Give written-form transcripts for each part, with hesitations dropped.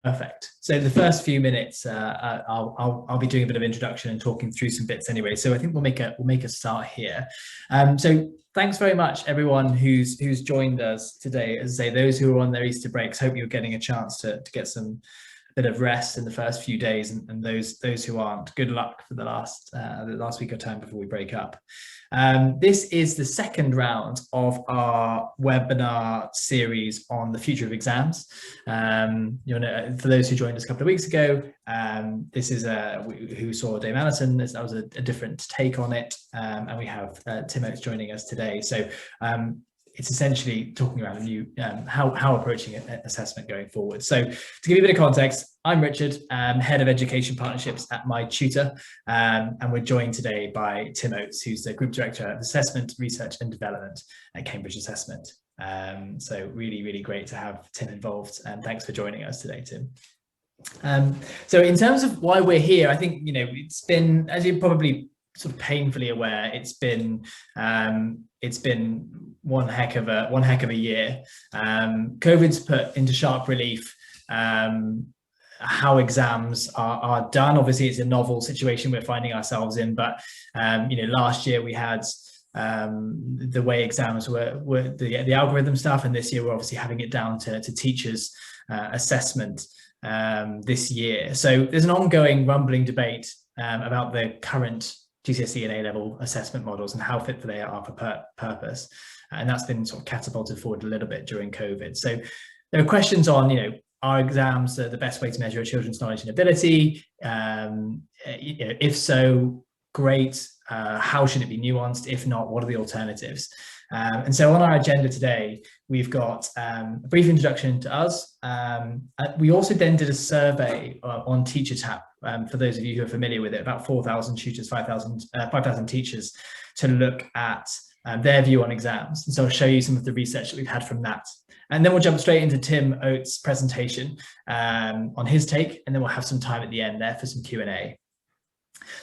Perfect. So the first few minutes, I'll be doing a bit of introduction and talking through some bits anyway. So I think we'll make a start here. So thanks very much, everyone who's joined us today. As I say, those who are on their Easter breaks, hope you're getting a chance to get a bit of rest in the first few days, and those who aren't, good luck for the last week or time before we break up. This is the second round of our webinar series on the future of exams. For those who joined us a couple of weeks ago, this is who saw Dame Alison. That was a different take on it, and we have Tim Oates joining us today. So it's essentially talking about a new how approaching assessment going forward. So to give you a bit of context, I'm Richard, Head of Education Partnerships at MyTutor, and we're joined today by Tim Oates, who's the Group Director of Assessment, Research and Development at Cambridge Assessment. So really, really great to have Tim involved, and thanks for joining us today, Tim. So in terms of why we're here, I think, it's been, as you're probably sort of painfully aware, it's been one heck of a year. COVID's put into sharp relief how exams are done. Obviously, it's a novel situation we're finding ourselves in, but last year we had the way exams were the algorithm stuff, and this year we're obviously having it down to teachers' assessment this year. So there's an ongoing rumbling debate about the current GCSE and A-Level assessment models and how fit they are for purpose, and that's been sort of catapulted forward a little bit during COVID. So there are questions on, are exams the best way to measure a children's knowledge and ability? If so, great. How should it be nuanced? If not, what are the alternatives? And so on our agenda today, we've got a brief introduction to us. We also then did a survey on TeacherTapp, for those of you who are familiar with it, about 4,000 tutors, 5,000 teachers, to look at their view on exams. And so I'll show you some of the research that we've had from that. And then we'll jump straight into Tim Oates' presentation on his take, and then we'll have some time at the end there for some Q&A.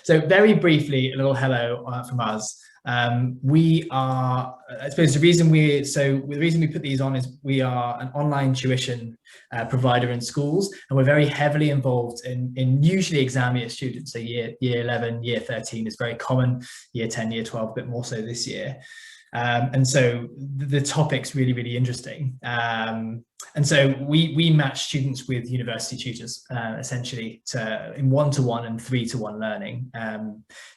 So very briefly, a little hello from us. We are, I suppose the reason we put these on is we are an online tuition provider in schools, and we're very heavily involved in usually exam year students. So year 11, year 13 is very common, year 10, year 12, a bit more so this year. And so the topic's really, really interesting. And so we match students with university tutors, essentially in 1-to-1 and 3-to-1 learning.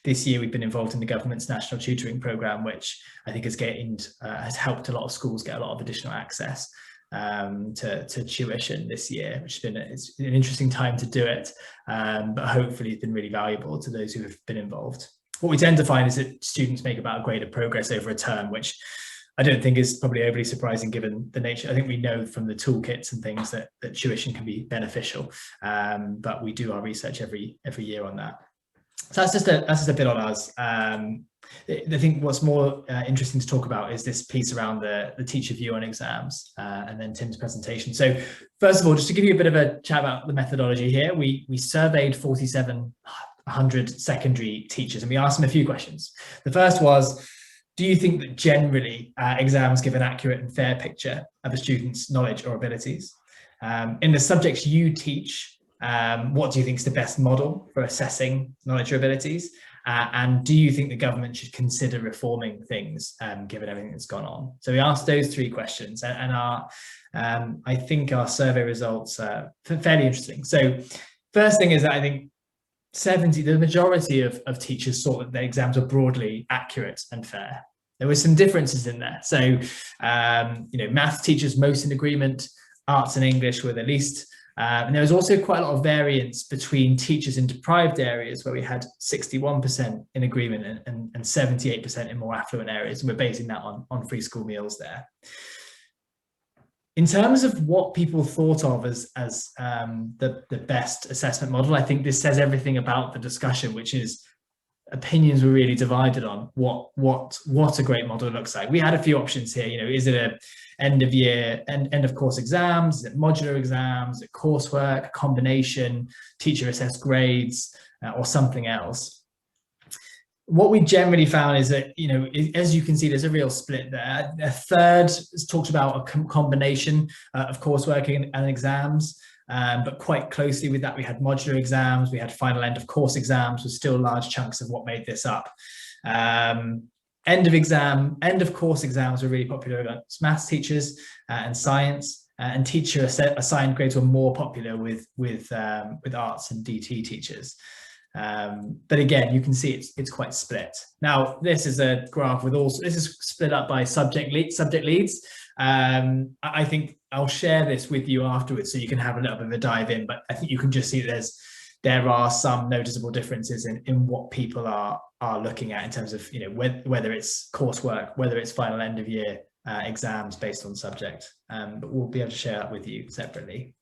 This year we've been involved in the government's national tutoring programme, which I think has helped a lot of schools get a lot of additional access to tuition this year, which has been it's an interesting time to do it, but hopefully it's been really valuable to those who have been involved. What we tend to find is that students make about a greater progress over a term, which I don't think is probably overly surprising given the nature. I think we know from the toolkits and things that tuition can be beneficial, but we do our research every year on that. So that's just a bit on us. I think what's more interesting to talk about is this piece around the teacher view on exams, and then Tim's presentation. So first of all, just to give you a bit of a chat about the methodology here, we surveyed 4,700 secondary teachers, and we asked them a few questions. The first was, do you think that generally exams give an accurate and fair picture of a student's knowledge or abilities? In the subjects you teach, what do you think is the best model for assessing knowledge or abilities? And do you think the government should consider reforming things given everything that's gone on? So we asked those three questions, and I think our survey results are fairly interesting. So first thing is that I think the majority of teachers thought that their exams were broadly accurate and fair. There were some differences in there. So, maths teachers most in agreement, arts and English were the least. And there was also quite a lot of variance between teachers in deprived areas, where we had 61% in agreement and 78% in more affluent areas. And we're basing that on free school meals there. In terms of what people thought of as the best assessment model, I think this says everything about the discussion, which is opinions were really divided on what a great model looks like. We had a few options here. Is it a end of course exams? Is it modular exams? Is it coursework, a combination, teacher assessed grades, or something else? What we generally found is that, as you can see, there's a real split there. A third talks about a combination of coursework and exams. but quite closely with that, we had modular exams, we had final end of course exams, with still large chunks of what made this up. End of course exams were really popular amongst maths teachers and science, and teacher assigned grades were more popular with arts and DT teachers. But again, you can see it's quite split. Now, this is a graph with this is split up by subject leads. I think I'll share this with you afterwards so you can have a little bit of a dive in, but I think you can just see there are some noticeable differences in what people are looking at in terms of, you know, whether it's coursework, whether it's final end of year exams based on subject. But we'll be able to share that with you separately.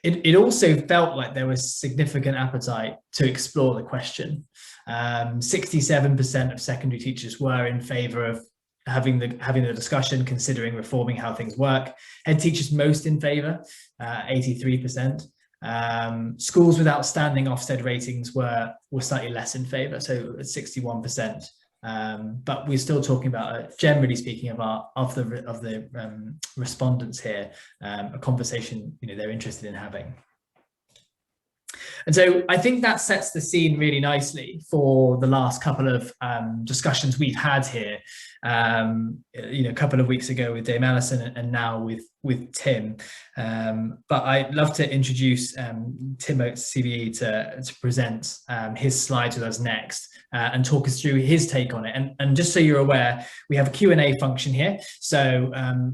It also felt like there was significant appetite to explore the question. 67% of secondary teachers were in favour of having the discussion, considering reforming how things work. Head teachers most in favour, 83%. Schools with outstanding Ofsted ratings were slightly less in favour, so at 61%. But we're still talking about, generally speaking, of the respondents here, a conversation, you know, they're interested in having. And so I think that sets the scene really nicely for the last couple of discussions we've had here. You know, a couple of weeks ago with Dame Alison and now with Tim. But I'd love to introduce Tim Oates CBE to present his slides with us next and talk us through his take on it. And just so you're aware, we have a Q&A function here. So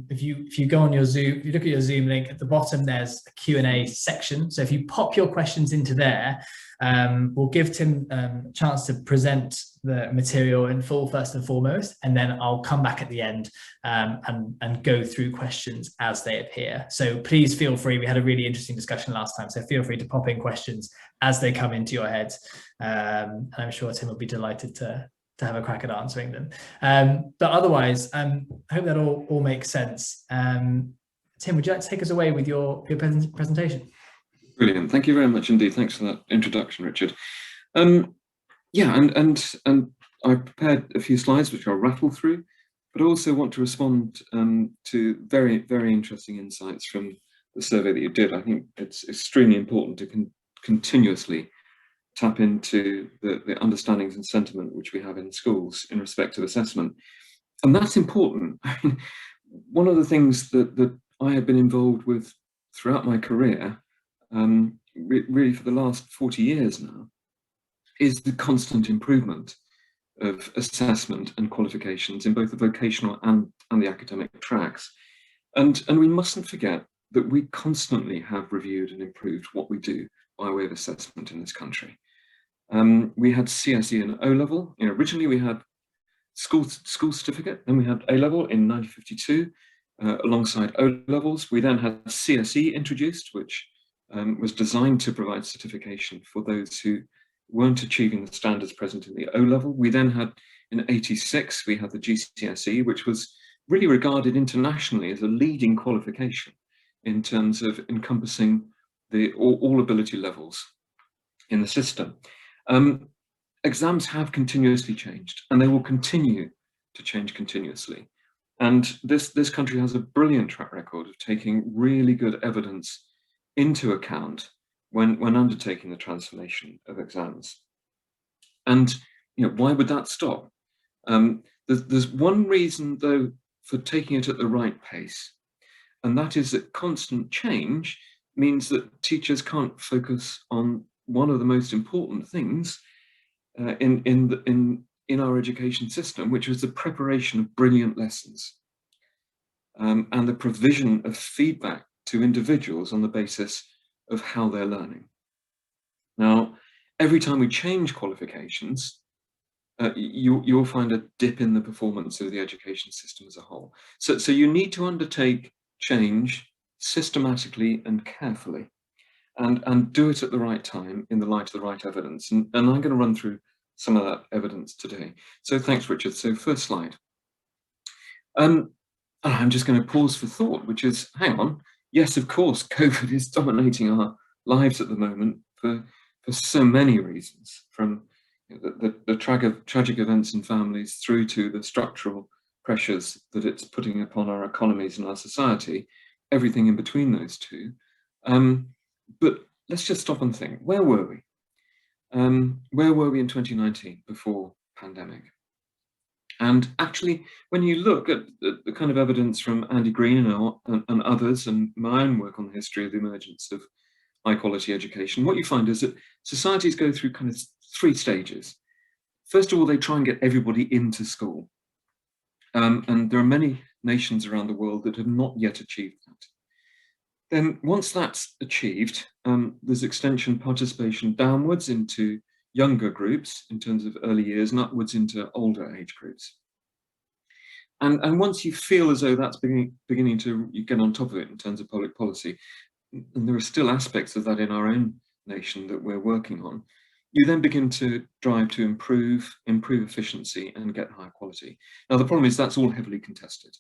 if you go on your Zoom, if you look at your Zoom link at the bottom, there's a Q&A section. So if you pop your questions into there, we'll give Tim a chance to present the material in full first and foremost, and then I'll come back at the end and go through questions as they appear. So please feel free. We had a really interesting discussion last time, so feel free to pop in questions as they come into your head. And I'm sure Tim will be delighted to have a crack at answering them. But otherwise, I hope that all makes sense. Tim, would you like to take us away with your presentation? Brilliant. Thank you very much indeed. Thanks for that introduction, Richard. Yeah, and I prepared a few slides which I'll rattle through, but I also want to respond to very, very interesting insights from the survey that you did. I think it's extremely important to continuously tap into the understandings and sentiment which we have in schools in respect of assessment. And that's important. I mean, one of the things that I have been involved with throughout my career, really for the last 40 years now, is the constant improvement of assessment and qualifications in both the vocational and the academic tracks. And we mustn't forget that we constantly have reviewed and improved what we do by way of assessment in this country. We had CSE and O-Level. You know, originally we had school certificate, then we had A-Level in 1952 alongside O-Levels. We then had CSE introduced, which was designed to provide certification for those who weren't achieving the standards present in the O-Level. We then had, in '86, we had the GCSE, which was really regarded internationally as a leading qualification in terms of encompassing all ability levels in the system. Exams have continuously changed, and they will continue to change continuously. And this country has a brilliant track record of taking really good evidence into account when undertaking the transformation of exams. And you know, why would that stop? There's one reason though for taking it at the right pace, and that is that constant change means that teachers can't focus on one of the most important things in our education system, which was the preparation of brilliant lessons and the provision of feedback to individuals on the basis of how they're learning. Now, every time we change qualifications, you'll find a dip in the performance of the education system as a whole. So you need to undertake change systematically and carefully, and do it at the right time in the light of the right evidence. And I'm going to run through some of that evidence today. So thanks, Richard. So first slide. I'm just going to pause for thought, which is, hang on. Yes, of course, COVID is dominating our lives at the moment for so many reasons, from the tragic events in families through to the structural pressures that it's putting upon our economies and our society, everything in between those two. But let's just stop and think, where were we? Where were we in 2019 before pandemic? And actually, when you look at the kind of evidence from Andy Green and others, and my own work on the history of the emergence of high quality education, what you find is that societies go through kind of 3 stages. First of all, they try and get everybody into school. And there are many nations around the world that have not yet achieved that. Then once that's achieved, there's extension participation downwards into younger groups in terms of early years and upwards into older age groups. And once you feel as though that's beginning to you get on top of it in terms of public policy, and there are still aspects of that in our own nation that we're working on, you then begin to drive to improve efficiency and get higher quality. Now, the problem is that's all heavily contested.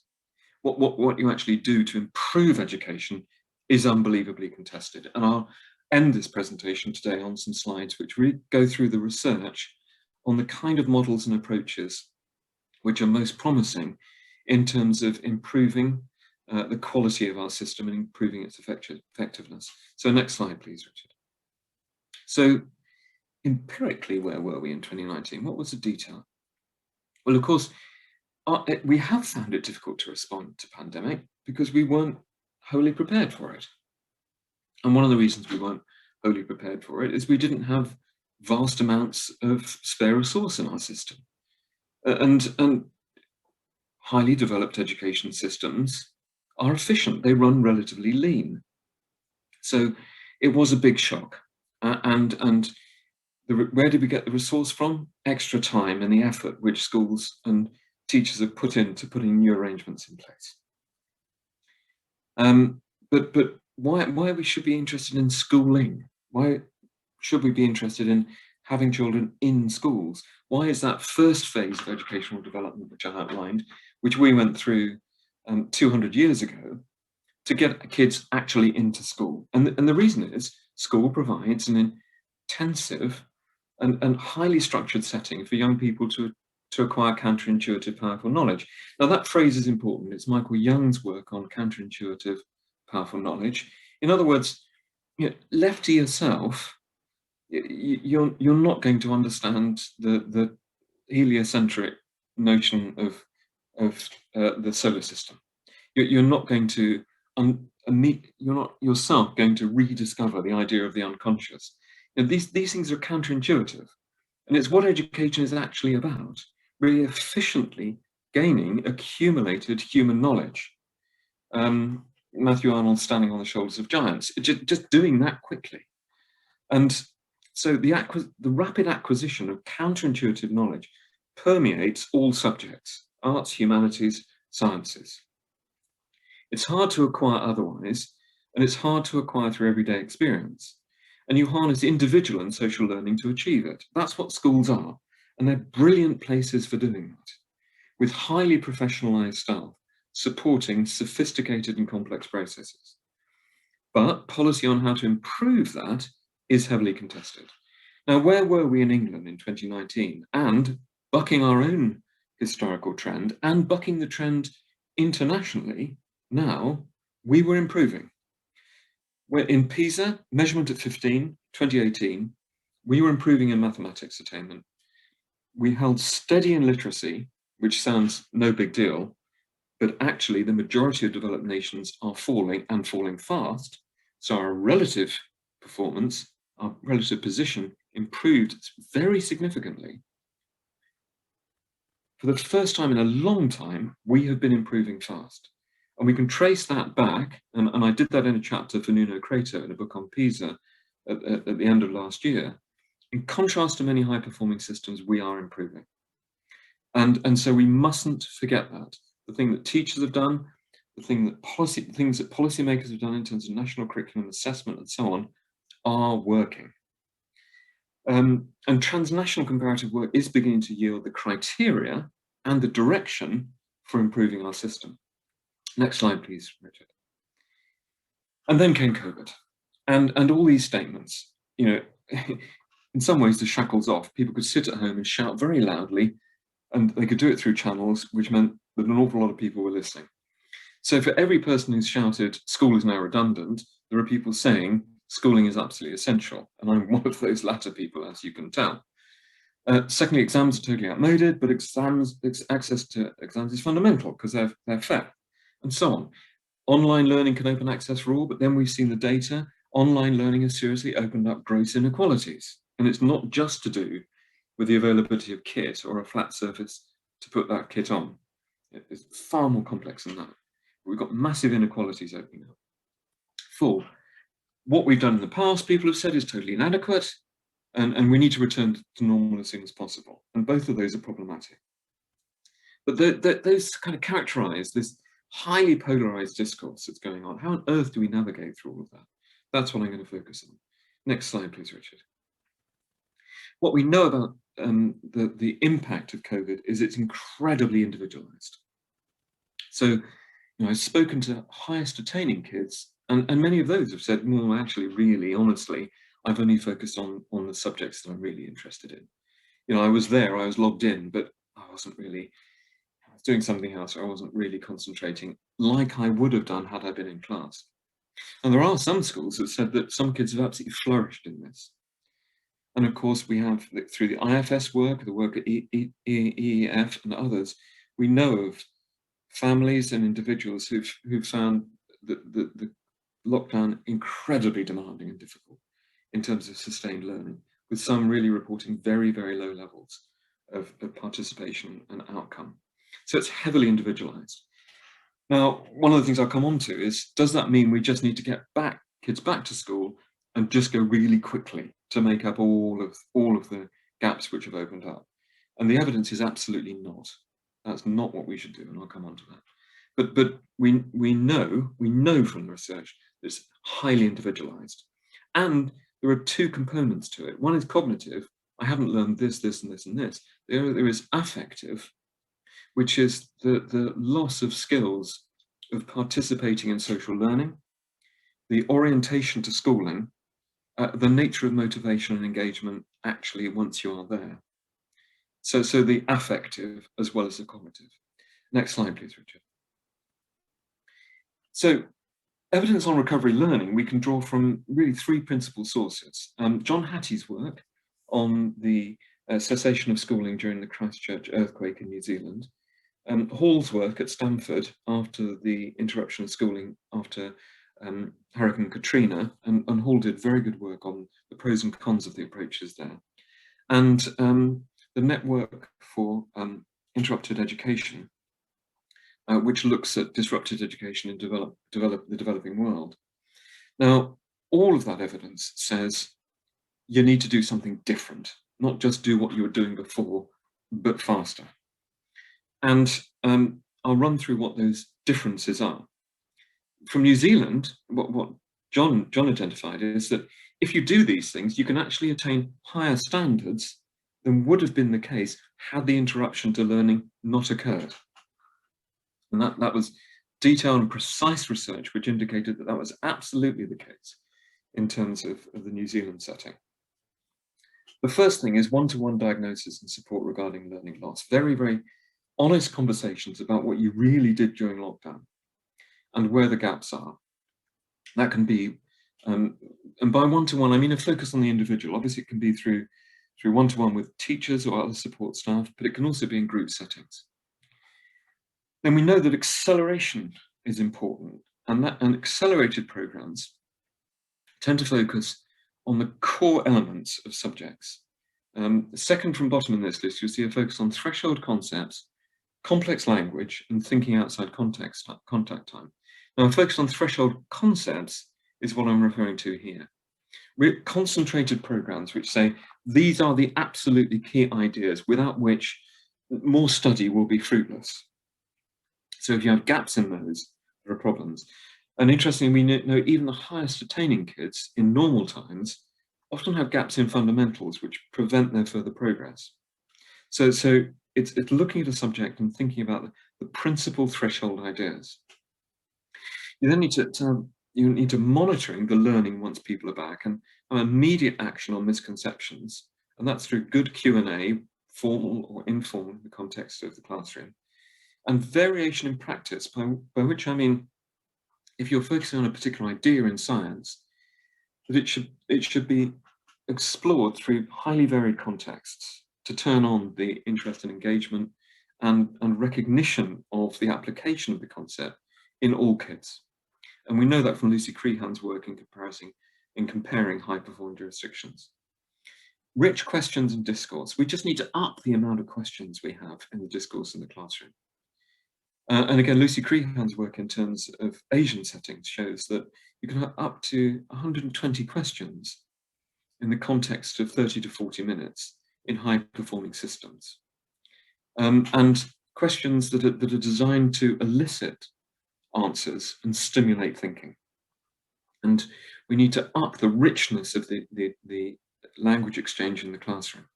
What you actually do to improve education is unbelievably contested. And I'll end this presentation today on some slides which really go through the research on the kind of models and approaches which are most promising in terms of improving the quality of our system and improving its effectiveness. So next slide, please, Richard. So empirically, where were we in 2019? What was the detail? Well, of course, we have found it difficult to respond to pandemic because we weren't wholly prepared for it. And one of the reasons we weren't wholly prepared for it is we didn't have vast amounts of spare resource in our system. And highly developed education systems are efficient. They run relatively lean. So it was a big shock. Where did we get the resource from? Extra time and the effort which schools and teachers have put into putting new arrangements in place. But why we should be interested in schooling? Why should we be interested in having children in schools? Why is that first phase of educational development, which I outlined, which we went through 200 years ago, to get kids actually into school? And the reason is school provides an intensive and highly structured setting for young people to acquire counterintuitive, powerful knowledge. Now that phrase is important. It's Michael Young's work on counterintuitive, powerful knowledge. In other words, left to yourself, you're not going to understand the heliocentric notion of the solar system. You're not going to you're not yourself going to rediscover the idea of the unconscious. These things are counterintuitive, and it's what education is actually about: really efficiently gaining accumulated human knowledge. Matthew Arnold standing on the shoulders of giants, just doing that quickly. And so the rapid acquisition of counterintuitive knowledge permeates all subjects: arts, humanities, sciences. It's hard to acquire otherwise, and it's hard to acquire through everyday experience. And you harness individual and social learning to achieve it. That's what schools are, and they're brilliant places for doing that, with highly professionalized staff supporting sophisticated and complex processes. But policy on how to improve that is heavily contested. Now, where were we in England in 2019? And bucking our own historical trend and bucking the trend internationally, now we were improving. We're in PISA, measurement at 15, 2018, we were improving in mathematics attainment. We held steady in literacy, which sounds no big deal, but actually the majority of developed nations are falling and falling fast. So our relative performance, our relative position improved very significantly. For the first time in a long time, we have been improving fast. And we can trace that back, and I did that in a chapter for Nuno Crato in a book on PISA at the end of last year. In contrast to many high-performing systems, we are improving. And so we mustn't forget that. The thing that teachers have done, the things that policymakers have done in terms of national curriculum assessment and so on, are working. And transnational comparative work is beginning to yield the criteria and the direction for improving our system. Next slide, please, Richard. And then came COVID, and all these statements. In some ways, the shackles off. People could sit at home and shout very loudly, and they could do it through channels, which meant that an awful lot of people were listening. So for every person who's shouted, "School is now redundant," there are people saying schooling is absolutely essential, and I'm one of those latter people, as you can tell. Secondly, exams are totally outmoded, but access to exams is fundamental because they're fair, and so on. Online learning can open access for all, but then we've seen the data. Online learning has seriously opened up gross inequalities, and it's not just to do with the availability of kit or a flat surface to put that kit on. It's far more complex than that. We've got massive inequalities opening up. 4, what we've done in the past, people have said, is totally inadequate, and we need to return to normal as soon as possible. And both of those are problematic. But those kind of characterize this highly polarized discourse that's going on. How on earth do we navigate through all of that? That's what I'm going to focus on. Next slide, please, Richard. What we know about the impact of COVID is it's incredibly individualized. So, I've spoken to highest attaining kids, and many of those have said, well, actually, really, honestly, I've only focused on the subjects that I'm really interested in. I was there, I was logged in, but I was doing something else, or I wasn't really concentrating like I would have done had I been in class. And there are some schools that said that some kids have absolutely flourished in this. And of course, we have, through the IFS work, the work at EEF and others, we know of families and individuals who've found the lockdown incredibly demanding and difficult in terms of sustained learning, with some really reporting very, very low levels of participation and outcome. So it's heavily individualized. Now, one of the things I'll come on to is, does that mean we just need to get kids back to school and just go really quickly to make up all of the gaps which have opened up? And the evidence is absolutely not. That's not what we should do, and I'll come on to that. But we know from the research that it's highly individualized. And there are 2 components to it. One is cognitive. I haven't learned this, this, and this, and this. There is affective, which is the loss of skills of participating in social learning, the orientation to schooling, the nature of motivation and engagement actually once you are there. So the affective as well as the cognitive. Next slide, please, Richard. So evidence on recovery learning we can draw from really 3 principal sources. John Hattie's work on the cessation of schooling during the Christchurch earthquake in New Zealand, Hall's work at Stanford after the interruption of schooling after Hurricane Katrina, and Hall did very good work on the pros and cons of the approaches there. And the Network for Interrupted Education, which looks at disrupted education in the developing world. Now, all of that evidence says you need to do something different, not just do what you were doing before, but faster. And I'll run through what those differences are. From New Zealand, what John identified is that if you do these things, you can actually attain higher standards than would have been the case had the interruption to learning not occurred. And that was detailed and precise research which indicated that was absolutely the case in terms of the New Zealand setting. The first thing is one-to-one diagnosis and support regarding learning loss. Very, very honest conversations about what you really did during lockdown and where the gaps are. That can be, and by one-to-one, I mean a focus on the individual. Obviously, it can be through one-to-one with teachers or other support staff, but it can also be in group settings. Then we know that acceleration is important, and accelerated programs tend to focus on the core elements of subjects. Second from bottom in this list, you'll see a focus on threshold concepts, complex language, and thinking outside contact time. Now, a focus on threshold concepts is what I'm referring to here. We're concentrated programs which say these are the absolutely key ideas without which more study will be fruitless. So if you have gaps in those, there are problems. And interestingly, we know even the highest attaining kids in normal times often have gaps in fundamentals which prevent their further progress. So it's looking at a subject and thinking about the principal threshold ideas. You then need to monitoring the learning once people are back and immediate action on misconceptions, and that's through good Q&A, formal or informal in the context of the classroom, and variation in practice, by which I mean if you're focusing on a particular idea in science, that it should be explored through highly varied contexts to turn on the interest and engagement and recognition of the application of the concept in all kids. And we know that from Lucy Crehan's work in comparing high-performing jurisdictions. Rich questions and discourse. We just need to up the amount of questions we have in the discourse in the classroom. And again, Lucy Crehan's work in terms of Asian settings shows that you can have up to 120 questions in the context of 30 to 40 minutes in high-performing systems. And questions that are designed to elicit answers and stimulate thinking. And we need to up the richness of the language exchange in the classroom.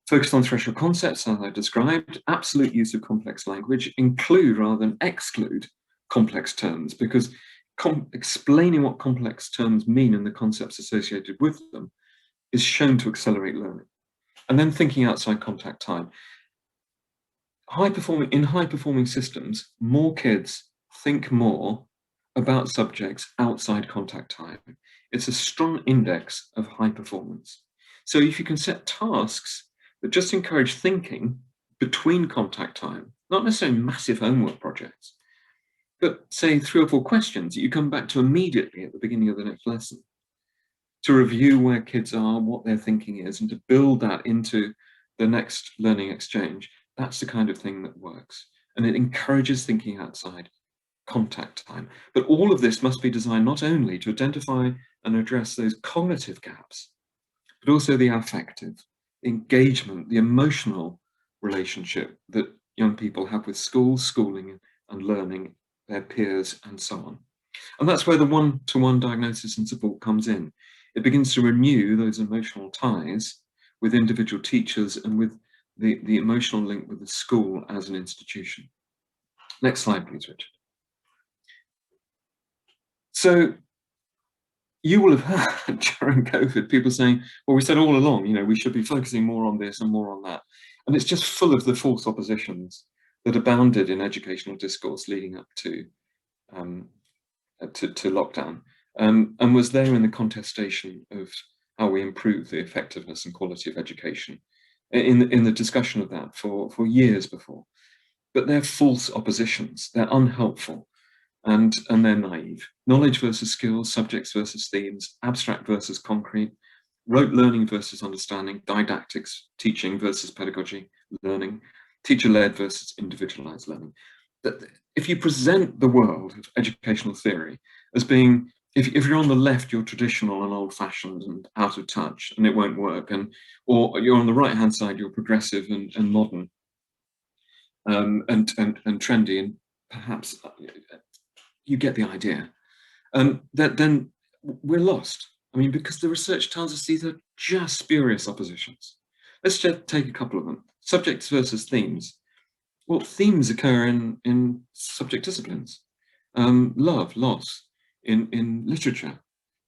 Focused on threshold concepts, as I described, absolute use of complex language, include rather than exclude complex terms, because explaining what complex terms mean and the concepts associated with them is shown to accelerate learning. And then thinking outside contact time. In high-performing systems, more kids think more about subjects outside contact time. It's a strong index of high performance. So if you can set tasks that just encourage thinking between contact time, not necessarily massive homework projects, but say 3 or 4 questions that you come back to immediately at the beginning of the next lesson to review where kids are, what their thinking is, and to build that into the next learning exchange, that's the kind of thing that works. And it encourages thinking outside contact time. But all of this must be designed not only to identify and address those cognitive gaps, but also the affective, the engagement, the emotional relationship that young people have with school, schooling, and learning, their peers, and so on. And that's where the one-to-one diagnosis and support comes in. It begins to renew those emotional ties with individual teachers and with the emotional link with the school as an institution. Next slide, please, Richard. So you will have heard during COVID people saying, well, we said all along, you know, we should be focusing more on this and more on that. And it's just full of the false oppositions that abounded in educational discourse leading up to lockdown, and was there in the contestation of how we improve the effectiveness and quality of education in the discussion of that for years before. But they're false oppositions, they're unhelpful, and they're naive. Knowledge versus skills, subjects versus themes, abstract versus concrete, rote learning versus understanding, didactics, teaching versus pedagogy, learning, teacher-led versus individualized learning. That if you present the world of educational theory as being, if you're on the left, you're traditional and old-fashioned and out of touch, and it won't work, or you're on the right-hand side, you're progressive and modern, and trendy, and perhaps you get the idea. Then we're lost. I mean, because the research tells us these are just spurious oppositions. Let's just take a couple of them. Subjects versus themes. Well, themes occur in subject disciplines. Love, loss in literature,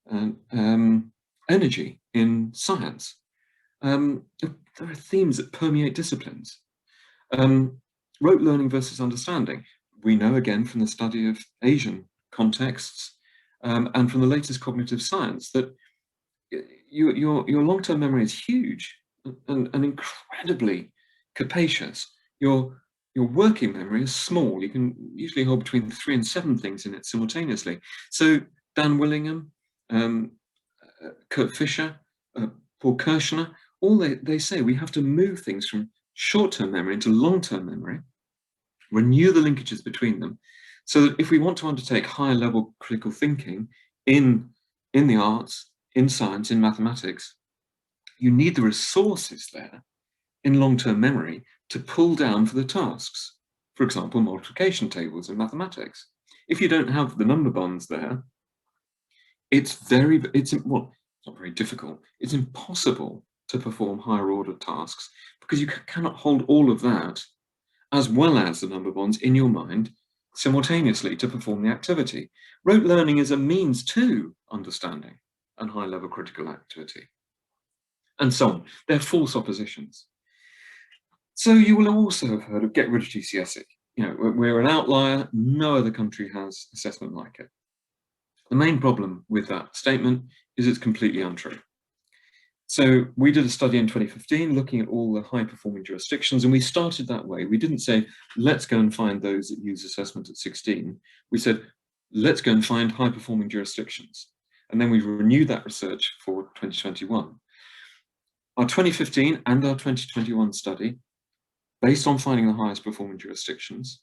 and energy in science. There are themes that permeate disciplines. Rote learning versus understanding. We know again from the study of Asian contexts and from the latest cognitive science that your long-term memory is huge and incredibly capacious. Your working memory is small. You can usually hold between 3 and 7 things in it simultaneously. So Dan Willingham, Kurt Fischer, Paul Kirshner, all they say we have to move things from short-term memory into long-term memory, renew the linkages between them, so that if we want to undertake higher level critical thinking in the arts, in science, in mathematics, you need the resources there in long-term memory to pull down for the tasks. For example, multiplication tables in mathematics. If you don't have the number bonds there, it's not very difficult. It's impossible to perform higher order tasks because you cannot hold all of that as well as the number bonds in your mind simultaneously to perform the activity. Rote learning is a means to understanding and high level critical activity, and so on. They're false oppositions. So you will also have heard of get rid of GCSE. we're an outlier. No other country has assessment like it. The main problem with that statement is it's completely untrue. So we did a study in 2015 looking at all the high-performing jurisdictions, and we started that way. We didn't say, let's go and find those that use assessment at 16. We said, let's go and find high-performing jurisdictions. And then we renewed that research for 2021. Our 2015 and our 2021 study, based on finding the highest performing jurisdictions,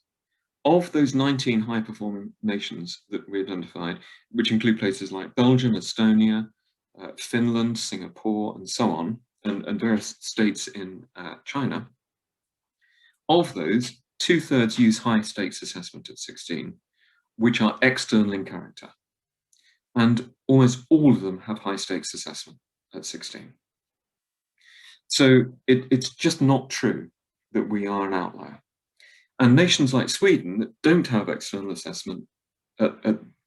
of those 19 high-performing nations that we identified, which include places like Belgium, Estonia, Finland, Singapore, and so on, and various states in China, of those, 2/3 use high-stakes assessment at 16, which are external in character. And almost all of them have high-stakes assessment at 16. So it's just not true that we are an outlier. And nations like Sweden that don't have external assessment at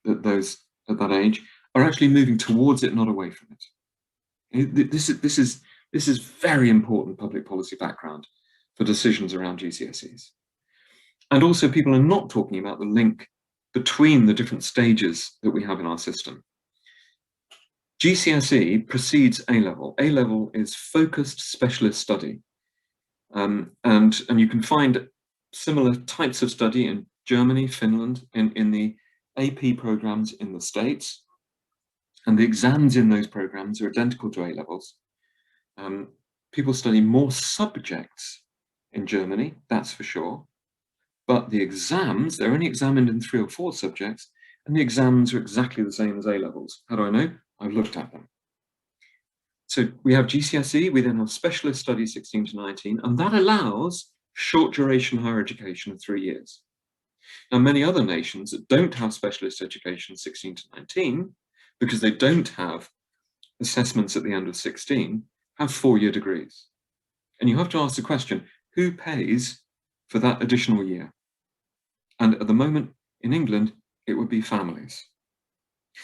that age are actually moving towards it, not away from it. This is very important public policy background for decisions around GCSEs. And also, people are not talking about the link between the different stages that we have in our system. GCSE precedes A-Level. A-Level is focused specialist study. And you can find similar types of study in Germany, Finland, in the AP programs in the States. And the exams in those programs are identical to A-Levels. People study more subjects in Germany, that's for sure. But the exams, they're only examined in 3 or 4 subjects, and the exams are exactly the same as A-Levels. How do I know? I've looked at them. So we have GCSE, we then have specialist study 16 to 19, and that allows short duration higher education of 3 years. Now, many other nations that don't have specialist education 16 to 19, because they don't have assessments at the end of 16, have 4-year degrees. And you have to ask the question, who pays for that additional year? And at the moment in England, it would be families.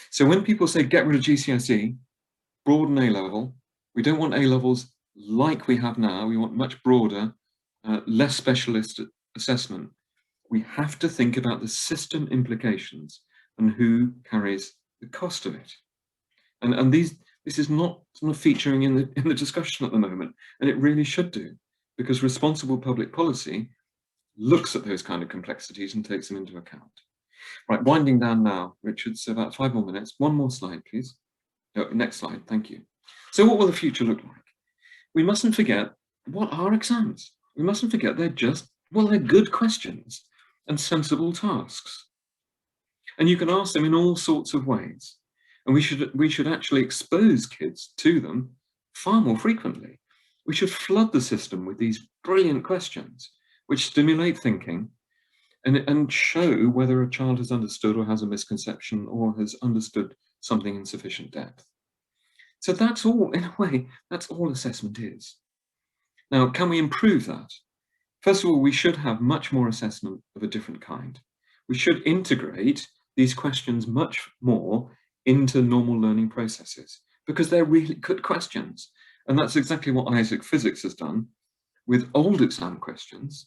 So when people say get rid of GCSE, broaden A-Level, we don't want A-Levels like we have now. We want much broader, less specialist assessment. We have to think about the system implications and who carries the cost of it. And this is not featuring in the discussion at the moment, and it really should do, because responsible public policy looks at those kind of complexities and takes them into account. Right, winding down now, Richard, so about 5 more minutes. One more slide, please. Oh, next slide, thank you. So what will the future look like? We mustn't forget, what are exams? We mustn't forget they're good questions and sensible tasks. And you can ask them in all sorts of ways. And we should actually expose kids to them far more frequently. We should flood the system with these brilliant questions, which stimulate thinking and show whether a child has understood or has a misconception or has understood something in sufficient depth. So that's all, in a way, that's all assessment is. Now, can we improve that? First of all, we should have much more assessment of a different kind. We should integrate these questions much more into normal learning processes, because they're really good questions. And that's exactly what Isaac Physics has done with old exam questions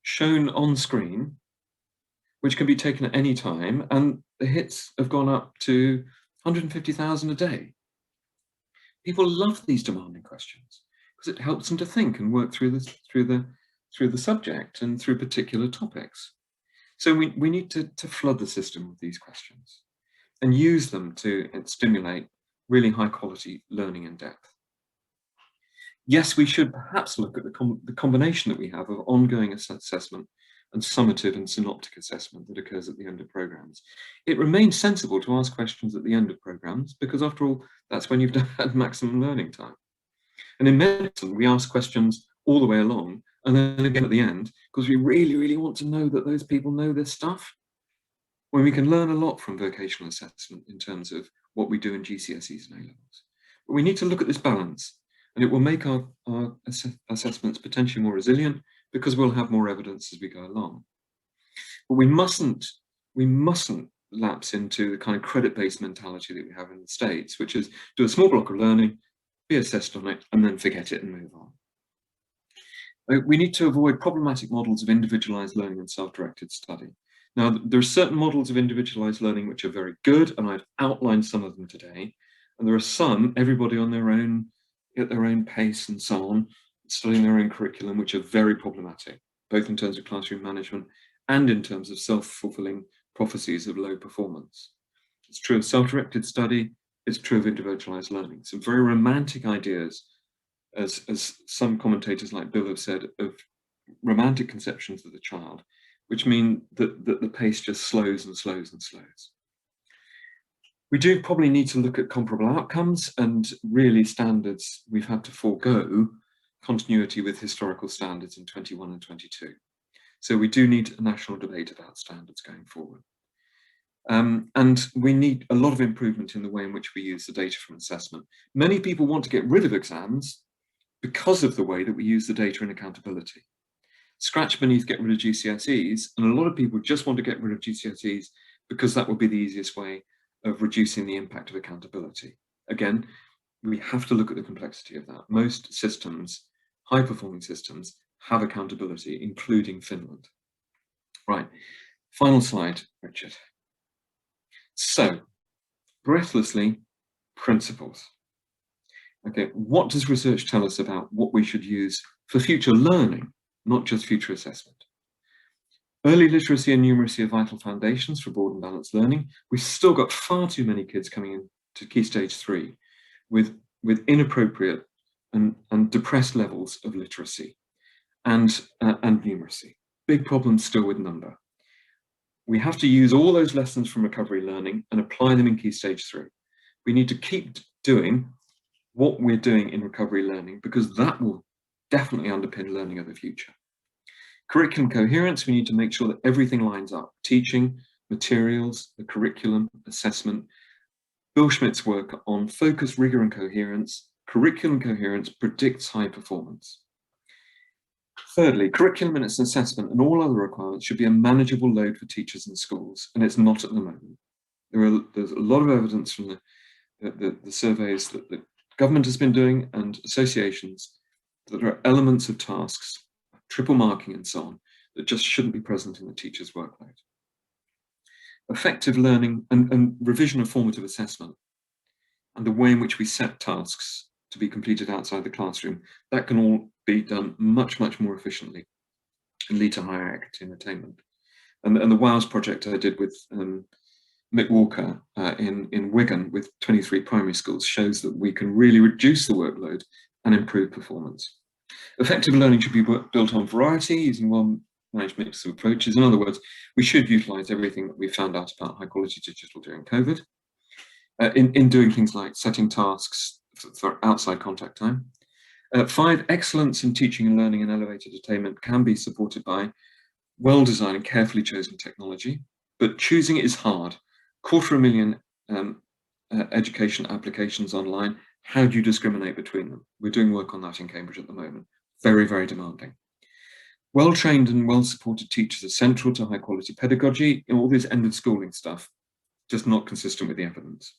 shown on screen, which can be taken at any time, and the hits have gone up to 150,000 a day. People love these demanding questions because it helps them to think and work through the subject and through particular topics. So we need to flood the system with these questions and use them to stimulate really high quality learning in depth. Yes, we should perhaps look at the combination that we have of ongoing assessment and summative and synoptic assessment that occurs at the end of programs. It remains sensible to ask questions at the end of programs because, after all, that's when you've had maximum learning time. And in medicine, we ask questions all the way along and then again at the end because we really, really want to know that those people know this stuff. When we can learn a lot from vocational assessment in terms of what we do in GCSEs and A-Levels. But we need to look at this balance, and it will make our assessments potentially more resilient because we'll have more evidence as we go along. But we mustn't lapse into the kind of credit-based mentality that we have in the States, which is do a small block of learning, be assessed on it, and then forget it and move on. We need to avoid problematic models of individualized learning and self-directed study. Now, there are certain models of individualized learning which are very good, and I've outlined some of them today. And there are some, everybody on their own, at their own pace and so on, studying their own curriculum, which are very problematic, both in terms of classroom management and in terms of self-fulfilling prophecies of low performance. It's true of self-directed study, it's true of individualized learning. Some very romantic ideas, as some commentators like Bill have said, of romantic conceptions of the child, which mean that the pace just slows and slows and slows. We do probably need to look at comparable outcomes, and really standards, we've had to forego continuity with historical standards in 21 and 22. So we do need a national debate about standards going forward. And we need a lot of improvement in the way in which we use the data from assessment. Many people want to get rid of exams because of the way that we use the data in accountability. Scratch beneath get rid of GCSEs, and a lot of people just want to get rid of GCSEs because that would be the easiest way of reducing the impact of accountability. Again, we have to look at the complexity of that. Most systems, high-performing systems, have accountability, including Finland. Right, final slide, Richard. So, breathlessly, principles. Okay, what does research tell us about what we should use for future learning, not just future assessment? Early literacy and numeracy are vital foundations for broad and balanced learning. We've still got far too many kids coming into Key Stage 3 with inappropriate and depressed levels of literacy and numeracy. Big problems still with number. We have to use all those lessons from recovery learning and apply them in Key Stage 3. We need to keep doing what we're doing in recovery learning, because that will definitely underpin learning of the future. Curriculum coherence, we need to make sure that everything lines up. Teaching, materials, the curriculum, assessment. Bill Schmidt's work on focus, rigor and coherence. Curriculum coherence predicts high performance. Thirdly, curriculum and its assessment and all other requirements should be a manageable load for teachers and schools, and it's not at the moment. There's a lot of evidence from the surveys that the government has been doing and associations that there are elements of tasks, triple marking and so on, that just shouldn't be present in the teacher's workload. Effective learning and revision of formative assessment and the way in which we set tasks to be completed outside the classroom, that can all be done much, much more efficiently and lead to higher equity and attainment. And the WOWS project I did with Mick Walker in Wigan with 23 primary schools shows that we can really reduce the workload and improve performance. Effective learning should be built on variety, using well-managed mix of approaches. In other words, we should utilise everything that we found out about high-quality digital during COVID in doing things like setting tasks for outside contact time. 5, excellence in teaching and learning and elevated attainment can be supported by well-designed and carefully chosen technology, but choosing it is hard. 250,000 education applications online. How do you discriminate between them? We're doing work on that in Cambridge at the moment. Very, very demanding. Well-trained and well-supported teachers are central to high-quality pedagogy. All this end-of-schooling stuff, just not consistent with the evidence.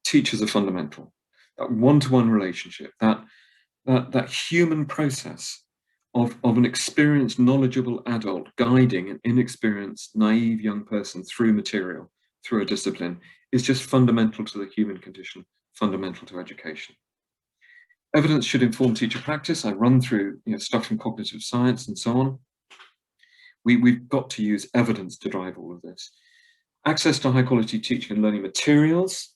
Teachers are fundamental. That one-to-one relationship, that human process of an experienced, knowledgeable adult guiding an inexperienced, naive young person through material, through a discipline, is just fundamental to the human condition, fundamental to education. Evidence should inform teacher practice. I run through stuff from cognitive science and so on. We've got to use evidence to drive all of this. Access to high quality teaching and learning materials.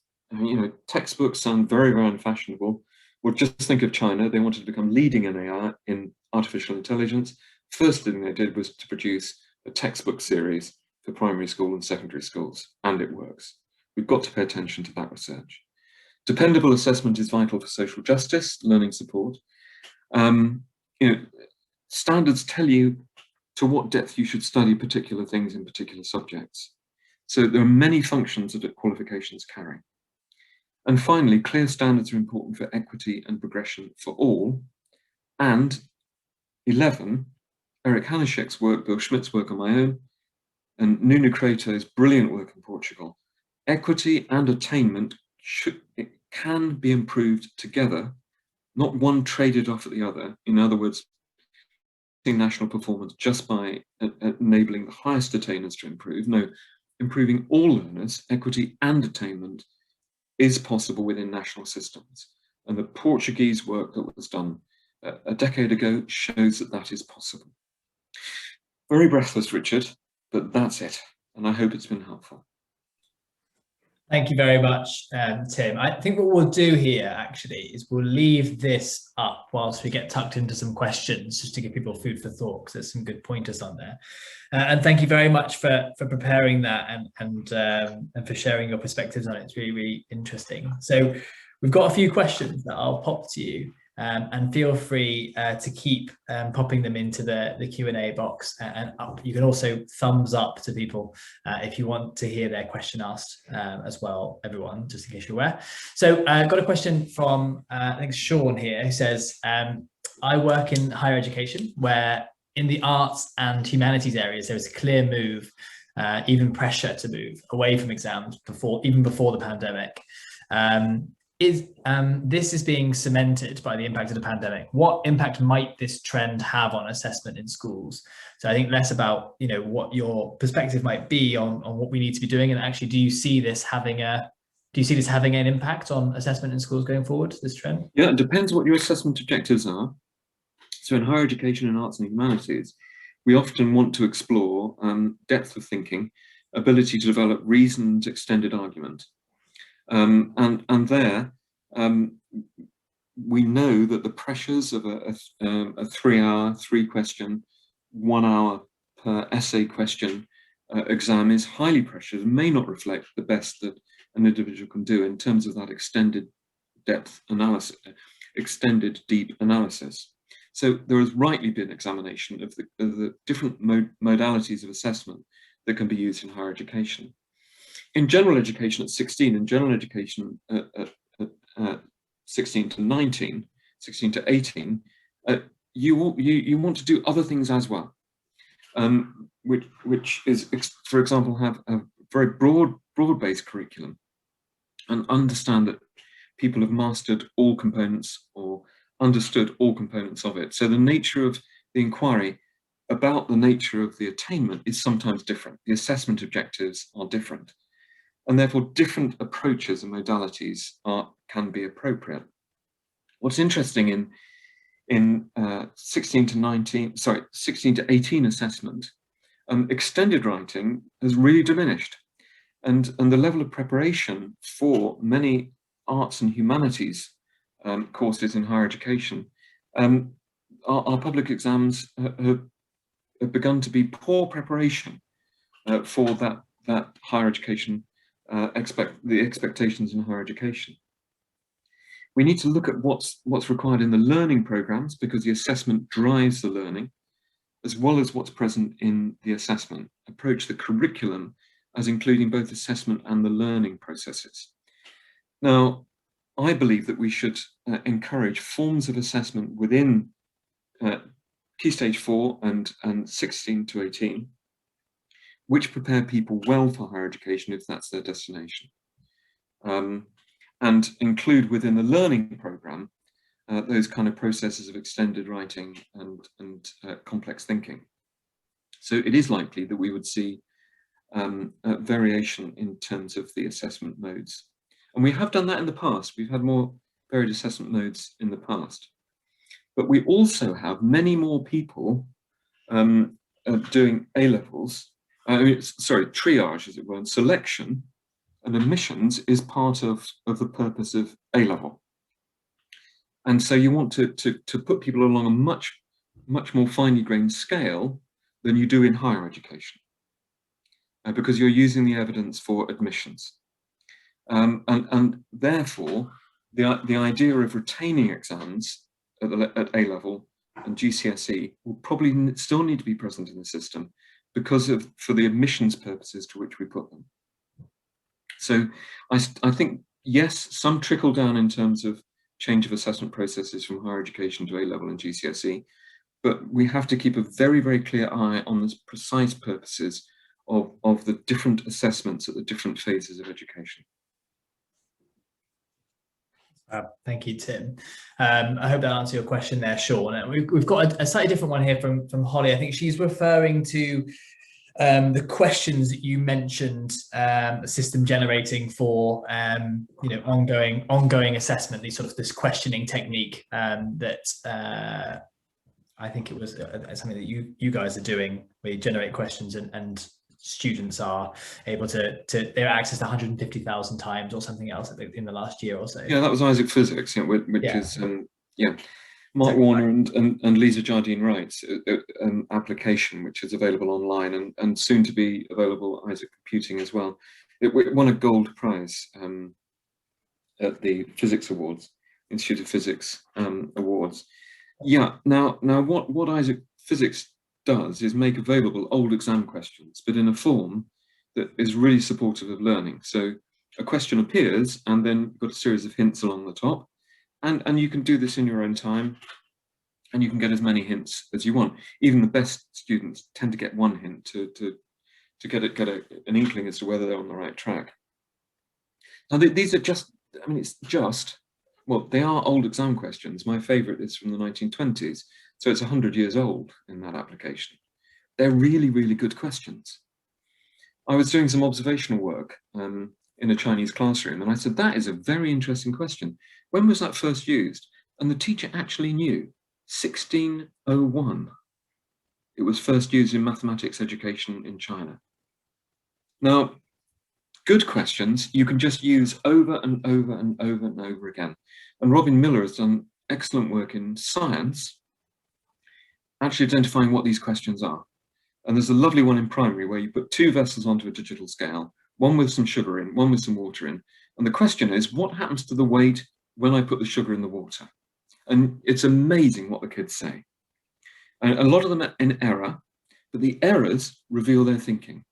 Textbooks sound very, very unfashionable. Well, just think of China. They wanted to become leading in AI, in artificial intelligence. First thing they did was to produce a textbook series for primary school and secondary schools, and it works. We've got to pay attention to that research. Dependable assessment is vital for social justice, learning support. Standards tell you to what depth you should study particular things in particular subjects. So there are many functions that qualifications carry. And finally, clear standards are important for equity and progression for all. And 11, Eric Hanishek's work, Bill Schmidt's work on my own, and Nuno Creto's brilliant work in Portugal. Equity and attainment can be improved together, not one traded off at the other. In other words, national performance just by enabling the highest attainers to improve. No, improving all learners, equity and attainment is possible within national systems. And the Portuguese work that was done a decade ago shows that that is possible. Very breathless, Richard, but that's it. And I hope it's been helpful. Thank you very much, Tim. I think what we'll do here actually is we'll leave this up whilst we get tucked into some questions, just to give people food for thought, because there's some good pointers on there. And thank you very much for preparing that and for sharing your perspectives on it. It's really, really interesting. So we've got a few questions that I'll pop to you. And feel free to keep popping them into the Q&A box and up. You can also thumbs up to people if you want to hear their question asked as well, everyone, just in case you're aware. So I got a question from, I think Sean here, who says, I work in higher education where in the arts and humanities areas, there was a clear move, even pressure to move away from exams even before the pandemic. This is being cemented by the impact of the pandemic. What impact might this trend have on assessment in schools? So I think less about, you know, what your perspective might be on what we need to be doing, and actually, do you see this having an impact on assessment in schools going forward, this trend? Yeah, it depends what your assessment objectives are. So in higher education and arts and humanities, we often want to explore depth of thinking, ability to develop reasoned extended argument. And there, we know that the pressures of a 3-hour, 3-question, 1 hour per essay question exam is highly pressured and may not reflect the best that an individual can do in terms of that extended depth analysis, extended deep analysis. So there has rightly been examination of the different modalities of assessment that can be used in higher education. In general education at 16, in general education at 16 to 19, 16 to 18, you want to do other things as well, which is, for example, have a very broad-based curriculum and understand that people have mastered all components or understood all components of it. So the nature of the inquiry about the nature of the attainment is sometimes different. The assessment objectives are different. And therefore different approaches and modalities can be appropriate. What's interesting in 16 to 18 assessment, extended writing has really diminished. And the level of preparation for many arts and humanities courses in higher education, our public exams have begun to be poor preparation for that higher education, the expectations in higher education. We need to look at what's required in the learning programs, because the assessment drives the learning, as well as what's present in the assessment. Approach the curriculum as including both assessment and the learning processes. Now, I believe that we should encourage forms of assessment within Key Stage 4 and 16 to 18, which prepare people well for higher education if that's their destination. And include within the learning program those kind of processes of extended writing and complex thinking. So it is likely that we would see variation in terms of the assessment modes. And we have done that in the past. We've had more varied assessment modes in the past. But we also have many more people doing A-levels, triage, as it were, and selection and admissions is part of the purpose of A-level. And so you want to put people along a much more finely grained scale than you do in higher education, because you're using the evidence for admissions. And therefore, the idea of retaining exams at A-level and GCSE will probably still need to be present in the system for the admissions purposes to which we put them. So I think, yes, some trickle down in terms of change of assessment processes from higher education to A-level and GCSE, but we have to keep a very, very clear eye on the precise purposes of the different assessments at the different phases of education. Thank you, Tim. I hope that answers your question there, Sean. And we've got a slightly different one here from Holly. I think she's referring to the questions that you mentioned, the system generating for ongoing assessment, this questioning technique that I think it was something that you guys are doing, where you generate questions and students are able to they're accessed 150,000 times or something else in the last year or so. Yeah, that was Isaac Physics, which is Mark Exactly. Warner and Lisa Jardine Wright's an application which is available online and soon to be available Isaac Computing as well. It won a gold prize at the Physics Awards, Institute of Physics Awards. Yeah. Now what Isaac Physics does is make available old exam questions, but in a form that is really supportive of learning. So a question appears, and then you've got a series of hints along the top, and you can do this in your own time, and you can get as many hints as you want. Even the best students tend to get one hint to get an inkling as to whether they're on the right track. Now these are just, I mean, well, they are old exam questions. My favorite is from the 1920s. So it's 100 years old in that application. They're really, really good questions. I was doing some observational work in a Chinese classroom, and I said, that is a very interesting question. When was that first used? And the teacher actually knew, 1601. It was first used in mathematics education in China. Now, good questions you can just use over and over and over and over again. And Robin Miller has done excellent work in science, actually identifying what these questions are. And there's a lovely one in primary where you put two vessels onto a digital scale, one with some sugar in, one with some water in. And the question is, what happens to the weight when I put the sugar in the water? And it's amazing what the kids say. And a lot of them are in error, but the errors reveal their thinking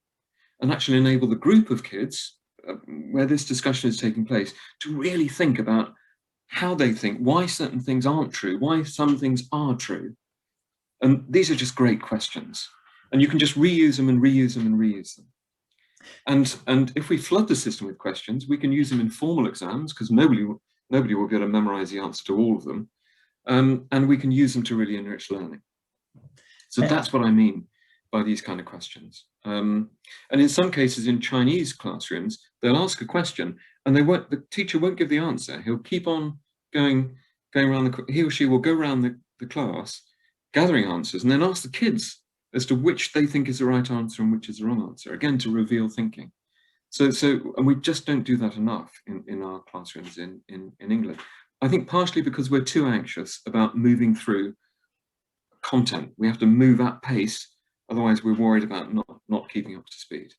and actually enable the group of kids where this discussion is taking place to really think about how they think, why certain things aren't true, why some things are true. And these are just great questions. And you can just reuse them and reuse them and reuse them. And if we flood the system with questions, we can use them in formal exams, because nobody will be able to memorize the answer to all of them. And we can use them to really enrich learning. So that's what I mean by these kind of questions. And in some cases in Chinese classrooms, they'll ask a question and the teacher won't give the answer. He'll keep on going around he or she will go around the class gathering answers and then ask the kids as to which they think is the right answer and which is the wrong answer, again, to reveal thinking. And we just don't do that enough in our classrooms in England. I think partially because we're too anxious about moving through content. We have to move at pace, otherwise we're worried about not keeping up to speed.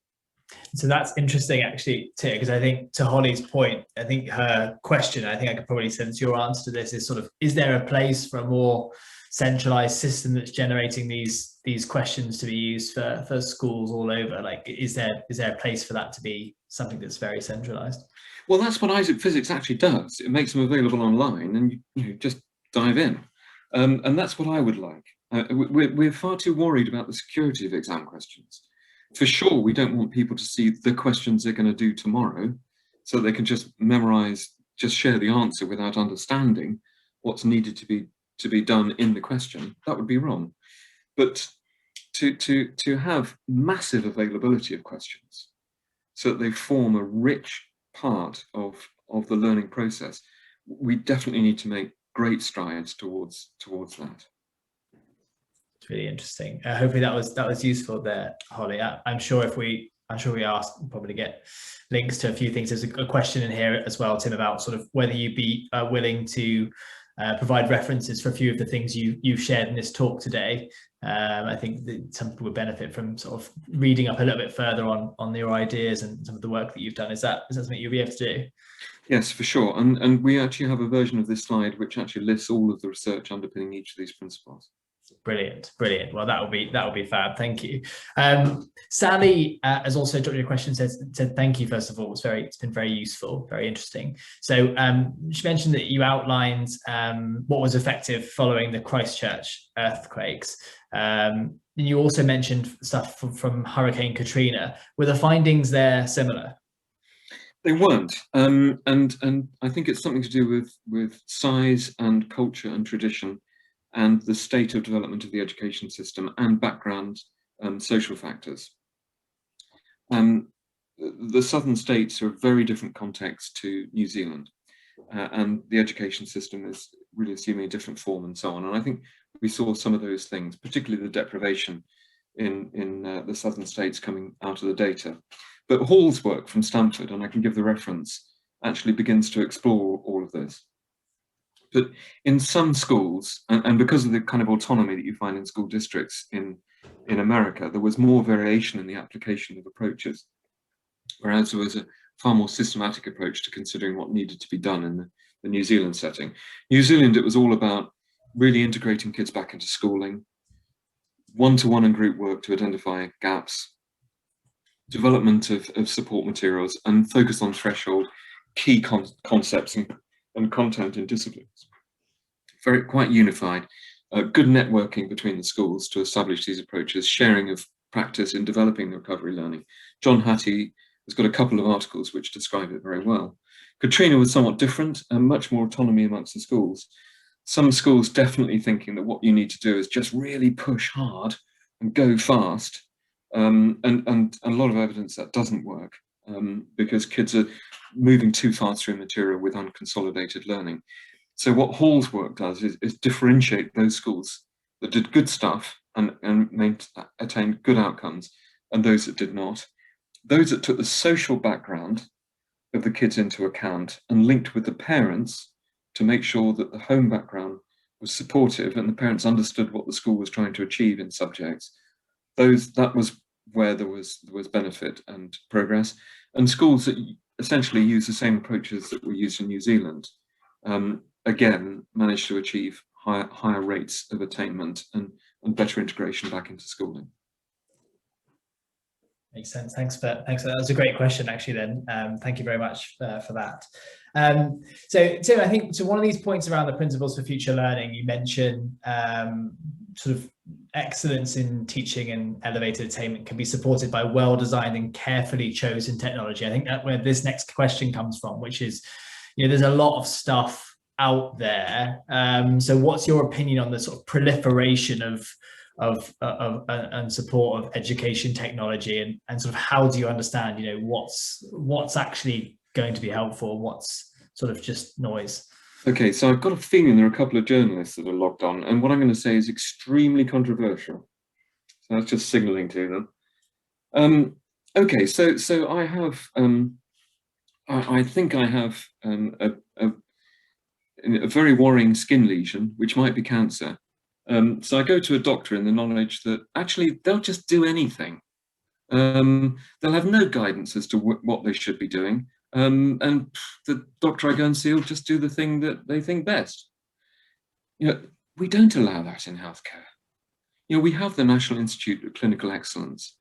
So that's interesting, actually, Tia, because I think to Holly's point, I think her question, I think I could probably sense your answer to this, is sort of, is there a place for a more centralized system that's generating these questions to be used for schools all over? Like, is there a place for that to be something that's very centralized? Well, that's what Isaac Physics actually does. It makes them available online, and you just dive in. And that's what I would like. We're far too worried about the security of exam questions. For sure, we don't want people to see the questions they're going to do tomorrow, so they can just memorize, just share the answer without understanding what's needed to be done in the question. That would be wrong. But to have massive availability of questions so that they form a rich part of the learning process, we definitely need to make great strides towards that. It's really interesting. Hopefully that was useful there, Holly. I'm sure we ask, we'll probably get links to a few things. There's a question in here as well, Tim, about sort of whether you'd be willing to provide references for a few of the things you've shared in this talk today. I think that some people would benefit from sort of reading up a little bit further on your ideas and some of the work that you've done. Is that something you'll be able to do? Yes, for sure. And we actually have a version of this slide which actually lists all of the research underpinning each of these principles. Brilliant. Well, that will be fab. Thank you. Sally has also dropped your question. Said thank you. First of all, it's been very useful, very interesting. So she mentioned that you outlined what was effective following the Christchurch earthquakes. You also mentioned stuff from Hurricane Katrina. Were the findings there similar? They weren't, and I think it's something to do with size and culture and tradition, and the state of development of the education system and background social factors. The southern states are a very different context to New Zealand, and the education system is really assuming a different form and so on. And I think we saw some of those things, particularly the deprivation in the southern states coming out of the data. But Hall's work from Stanford, and I can give the reference, actually begins to explore all of this. But in some schools, and because of the kind of autonomy that you find in school districts in America, there was more variation in the application of approaches, whereas there was a far more systematic approach to considering what needed to be done in the New Zealand setting. New Zealand, it was all about really integrating kids back into schooling, one-to-one and group work to identify gaps, development of support materials, and focus on threshold key concepts and content in disciplines. Quite unified, good networking between the schools to establish these approaches, sharing of practice in developing the recovery learning. John Hattie has got a couple of articles which describe it very well. Katrina was somewhat different and much more autonomy amongst the schools. Some schools definitely thinking that what you need to do is just really push hard and go fast. And a lot of evidence that doesn't work because kids are moving too fast through material with unconsolidated learning. So what Hall's work does is differentiate those schools that did good stuff and attained good outcomes, and those that did not. Those that took the social background of the kids into account and linked with the parents to make sure that the home background was supportive and the parents understood what the school was trying to achieve in subjects. That was where there was benefit and progress. And schools that essentially use the same approaches that were used in New Zealand, again, managed to achieve higher rates of attainment and better integration back into schooling. Makes sense. Thanks for that. That was a great question, actually. Then, thank you very much for that. So, Tim, I think one of these points around the principles for future learning, you mentioned sort of excellence in teaching and elevated attainment can be supported by well-designed and carefully chosen technology. I think that's where this next question comes from, which is, there's a lot of stuff out there. So, what's your opinion on the sort of proliferation of and support of education technology, and sort of how do you understand what's actually going to be helpful, what's sort of just noise? Okay, so I've got a feeling there are a couple of journalists that are logged on, and what I'm going to say is extremely controversial, so that's just signaling to them. Okay, so I have I think I have a very worrying skin lesion, which might be cancer. So I go to a doctor in the knowledge that actually they'll just do anything. They'll have no guidance as to what they should be doing. And the doctor I go and see will just do the thing that they think best. We don't allow that in healthcare. We have the National Institute of Clinical Excellence.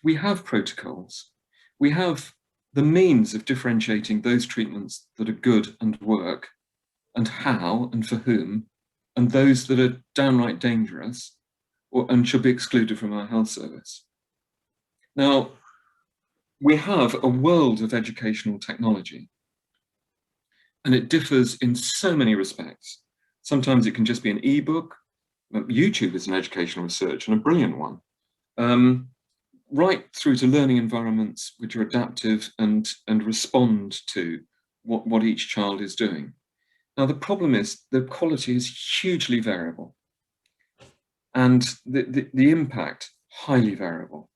We have protocols. We have the means of differentiating those treatments that are good and work, and how and for whom, and those that are downright dangerous and should be excluded from our health service. Now, we have a world of educational technology, and it differs in so many respects. Sometimes it can just be an ebook. YouTube is an educational research, and a brilliant one. Right through to learning environments which are adaptive and respond to what each child is doing. Now, the problem is the quality is hugely variable, and the impact highly variable.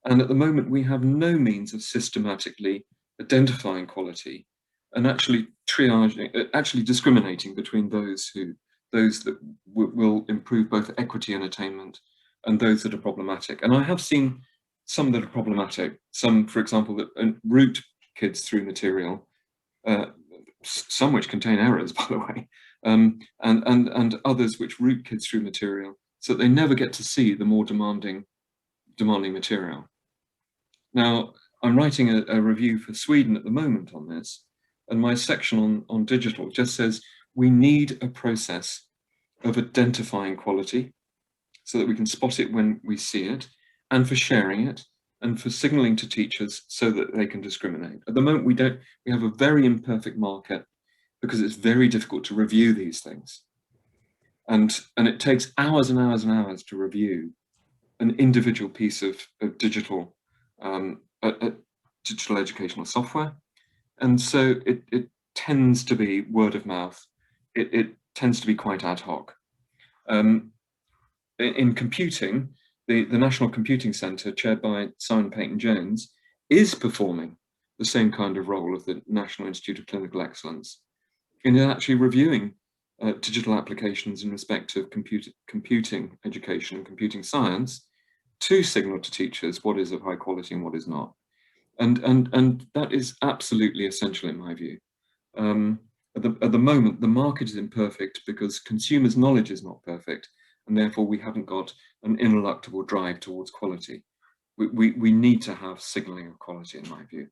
And at the moment, we have no means of systematically identifying quality and actually triaging, actually discriminating between those that will improve both equity and attainment, and those that are problematic. And I have seen some that are problematic. Some, for example, that route kids through material. Some which contain errors, by the way, and others which route kids through material so that they never get to see the more demanding material. Now, I'm writing a review for Sweden at the moment on this, and my section on digital just says we need a process of identifying quality so that we can spot it when we see it, and for sharing it, and for signalling to teachers so that they can discriminate. At the moment, we have a very imperfect market because it's very difficult to review these things. And it takes hours and hours and hours to review an individual piece of digital digital educational software. And so it tends to be word of mouth. It tends to be quite ad hoc. In computing, the National Computing Centre, chaired by Simon Peyton-Jones, is performing the same kind of role of the National Institute of Clinical Excellence in actually reviewing digital applications in respect of computing education and computing science to signal to teachers what is of high quality and what is not. And that is absolutely essential in my view. At the moment, the market is imperfect because consumers' knowledge is not perfect, and therefore we haven't got an ineluctable drive towards quality. We need to have signalling of quality, in my view.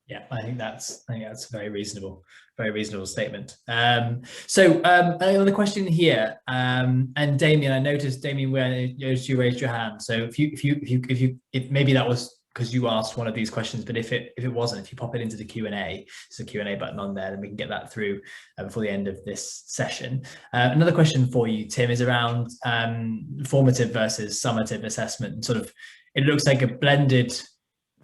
Yeah, I think that's a very reasonable statement. Another question here, and Damien, I noticed Damien, you raised your hand. So if maybe that was because you asked one of these questions, but if it wasn't, if you pop it into the Q&A, there's a Q&A button on there, then we can get that through before the end of this session. Another question for you, Tim, is around formative versus summative assessment. Sort of, it looks like a blended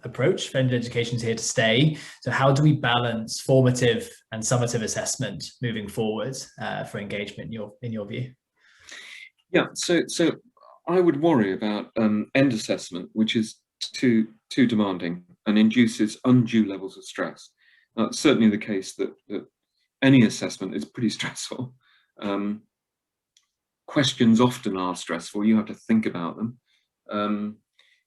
approach. Blended education is here to stay. So how do we balance formative and summative assessment moving forward for engagement in your view? Yeah, so I would worry about end assessment, which is too demanding and induces undue levels of stress. Now, it's certainly the case that any assessment is pretty stressful. Questions often are stressful. You have to think about them.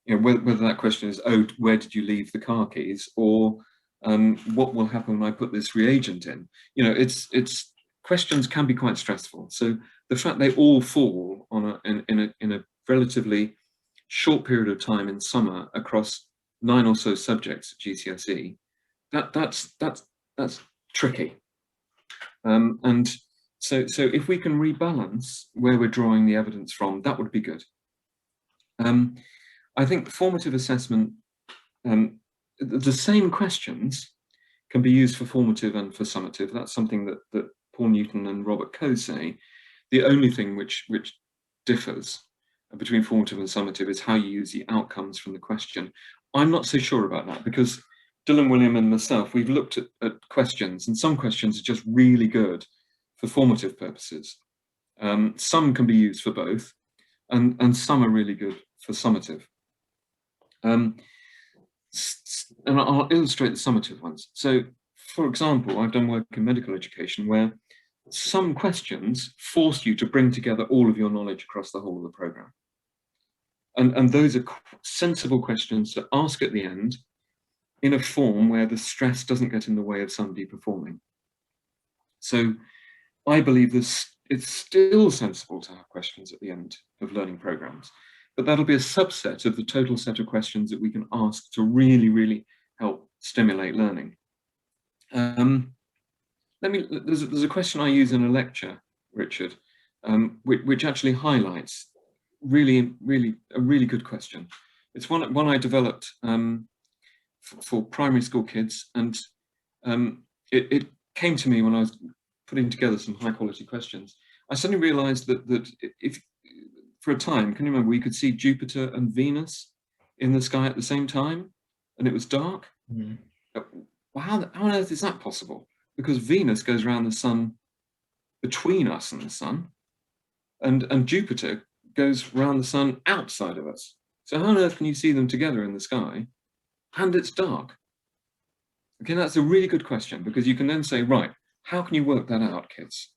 You know, whether that question is, oh, where did you leave the car keys, or what will happen when I put this reagent in? You know, it's questions can be quite stressful. So the fact they all fall on in a relatively short period of time in summer across 9 or so subjects at GCSE, that's tricky. And so if we can rebalance where we're drawing the evidence from, that would be good. I think formative assessment, the same questions can be used for formative and for summative. That's something that Paul Newton and Robert Coe say. The only thing which differs between formative and summative is how you use the outcomes from the question. I'm not so sure about that, because Dylan, William and myself, we've looked at questions, and some questions are just really good for formative purposes. Some can be used for both, and some are really good for summative. And I'll illustrate the summative ones. So, for example, I've done work in medical education where some questions force you to bring together all of your knowledge across the whole of the program. And those are sensible questions to ask at the end in a form where the stress doesn't get in the way of somebody performing. So I believe it's still sensible to have questions at the end of learning programs, but that'll be a subset of the total set of questions that we can ask to really, really help stimulate learning. There's a question I use in a lecture, Richard, which actually highlights a really good question. It's one I developed for primary school kids, and it came to me when I was putting together some high quality questions. I suddenly realized that if, for a time, can you remember, we could see Jupiter and Venus in the sky at the same time, and it was dark? Mm. Well, how on earth is that possible? Because Venus goes around the sun between us and the sun, and Jupiter goes around the sun outside of us. So how on earth can you see them together in the sky and it's dark? Okay, that's a really good question, because you can then say, right, how can you work that out, kids?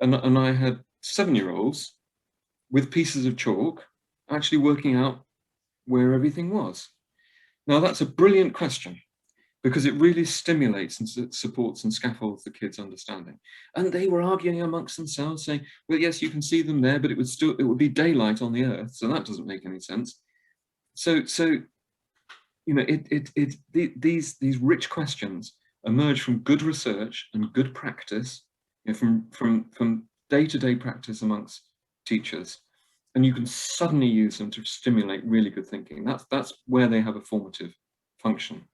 And I had 7-year-olds with pieces of chalk actually working out where everything was. Now, that's a brilliant question, because it really stimulates and supports and scaffolds the kids' understanding. And they were arguing amongst themselves, saying, well, yes, you can see them there, but it would be daylight on the earth, so that doesn't make any sense. So you know, these rich questions emerge from good research and good practice, you know, from day-to-day practice amongst teachers. and you can suddenly use them to stimulate really good thinking. That's where they have a formative function.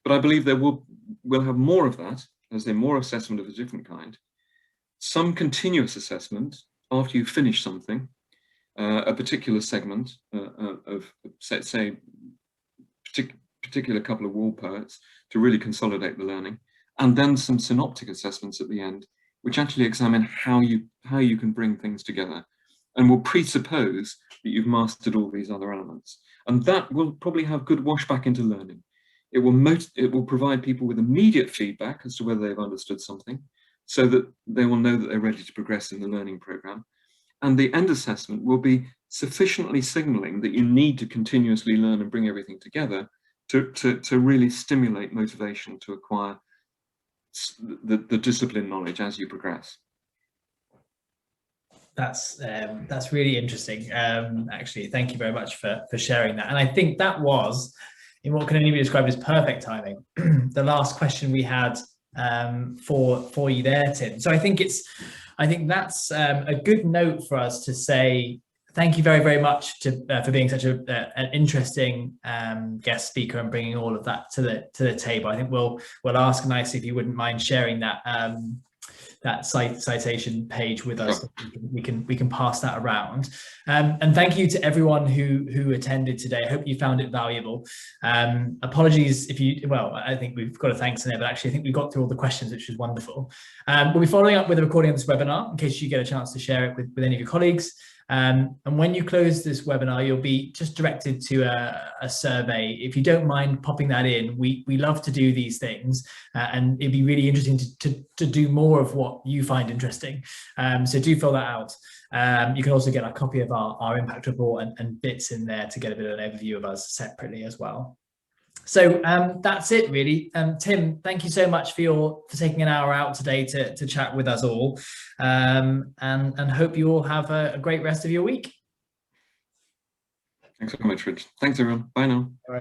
But I believe we'll have more of that, as they're more assessment of a different kind. Some continuous assessment after you finish something, a particular segment of, say, particular couple of wall poets to really consolidate the learning, and then some synoptic assessments at the end, which actually examine how you can bring things together, and will presuppose that you've mastered all these other elements. And that will probably have good wash back into learning. It will provide people with immediate feedback as to whether they've understood something, so that they will know that they're ready to progress in the learning program. And the end assessment will be sufficiently signaling that you need to continuously learn and bring everything together to really stimulate motivation to acquire the discipline knowledge as you progress. That's really interesting. Actually, thank you very much for sharing that. And I think that was, in what can only be described as perfect timing, the last question we had for you there, Tim. So I think that's a good note for us to say thank you very, very much for being such an interesting guest speaker and bringing all of that to the table. I think we'll ask nicely if you wouldn't mind sharing that that citation page with us. We can pass that around. And thank you to everyone who attended today. I hope you found it valuable. Apologies if you, well, I think we've got a thanks in there, but actually I think we got through all the questions, which was wonderful. We'll be following up with a recording of this webinar in case you get a chance to share it with any of your colleagues. And when you close this webinar, you'll be just directed to a survey. If you don't mind popping that in, we love to do these things, and it'd be really interesting to do more of what you find interesting. So do fill that out. You can also get a copy of our impact report and bits in there to get a bit of an overview of us separately as well. So that's it really. Tim, thank you so much for taking an hour out today to chat with us all, and hope you all have a great rest of your week. Thanks so much, Rich. Thanks everyone. Bye now. All right.